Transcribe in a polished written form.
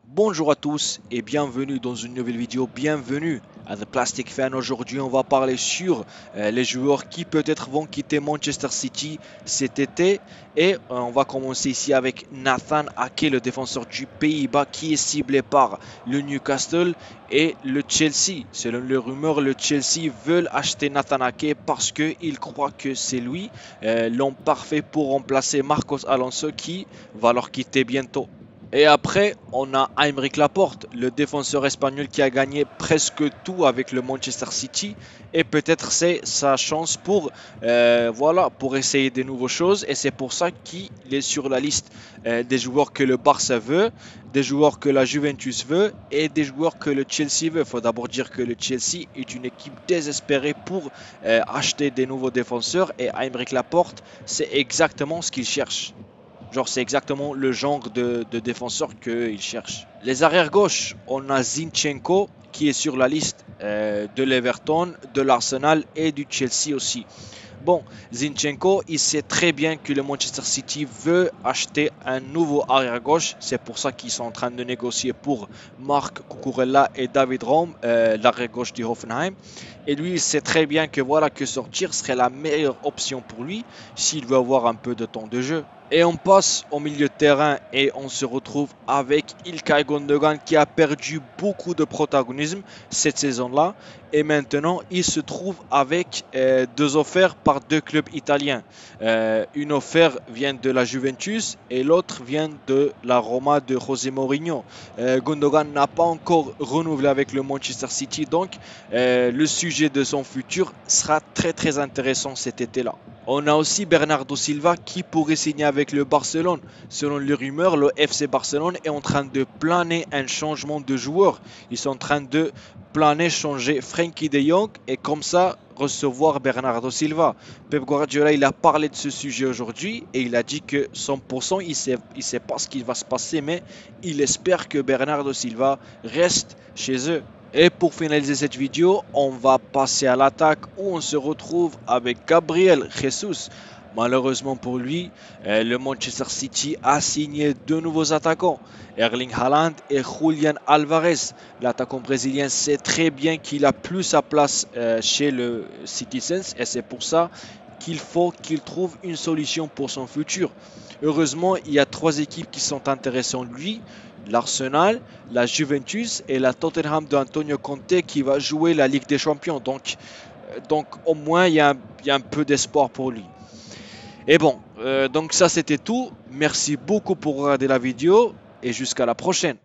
Bonjour à tous et bienvenue dans une nouvelle vidéo, bienvenue à The Plastic Fan. Aujourd'hui on va parler sur les joueurs qui peut-être vont quitter Manchester City cet été et on va commencer ici avec Nathan Ake, le défenseur du Pays-Bas qui est ciblé par le Newcastle et le Chelsea. Selon les rumeurs, le Chelsea veulent acheter Nathan Ake parce qu'ils croient que c'est lui l'homme parfait pour remplacer Marcos Alonso qui va leur quitter bientôt. Et après, on a Aymeric Laporte, le défenseur espagnol qui a gagné presque tout avec le Manchester City. Et peut-être c'est sa chance pour essayer de nouvelles choses. Et c'est pour ça qu'il est sur la liste des joueurs que le Barça veut, des joueurs que la Juventus veut et des joueurs que le Chelsea veut. Il faut d'abord dire que le Chelsea est une équipe désespérée pour acheter des nouveaux défenseurs. Et Aymeric Laporte, c'est exactement ce qu'il cherche. Genre, c'est exactement le genre de défenseur qu'il cherche. Les arrières gauche, on a Zinchenko qui est sur la liste de l'Everton, de l'Arsenal et du Chelsea aussi. Bon, Zinchenko, il sait très bien que le Manchester City veut acheter un nouveau arrière-gauche. C'est pour ça qu'ils sont en train de négocier pour Marc Cucurella et David Raum, l'arrière-gauche du Hoffenheim. Et lui, il sait très bien que voilà que sortir serait la meilleure option pour lui s'il veut avoir un peu de temps de jeu. Et on passe au milieu de terrain et on se retrouve avec Ilkay Gundogan qui a perdu beaucoup de protagonisme cette saison-là. Et maintenant, il se trouve avec deux offres par deux clubs italiens. Une offre vient de la Juventus et l'autre vient de la Roma de José Mourinho. Gundogan n'a pas encore renouvelé avec le Manchester City, donc le sujet de son futur sera très très intéressant cet été-là. On a aussi Bernardo Silva qui pourrait signer avec le Barcelone. Selon les rumeurs, le FC Barcelone est en train de planer un changement de joueur. Ils sont en train de planer changer Frenkie de Jong et comme ça recevoir Bernardo Silva. Pep Guardiola il a parlé de ce sujet aujourd'hui et il a dit que 100% il sait pas ce qui va se passer mais il espère que Bernardo Silva reste chez eux. Et pour finaliser cette vidéo, on va passer à l'attaque où on se retrouve avec Gabriel Jesus. Malheureusement pour lui, le Manchester City a signé deux nouveaux attaquants, Erling Haaland et Julian Alvarez. L'attaquant brésilien sait très bien qu'il a plus sa place chez le Citizens et c'est pour ça qu'il faut qu'il trouve une solution pour son futur. Heureusement, il y a trois équipes qui sont intéressées en lui. L'Arsenal, la Juventus et la Tottenham d'Antonio Conte qui va jouer la Ligue des Champions. Donc au moins, il y a un peu d'espoir pour lui. Et bon, donc ça c'était tout. Merci beaucoup pour regarder la vidéo et jusqu'à la prochaine.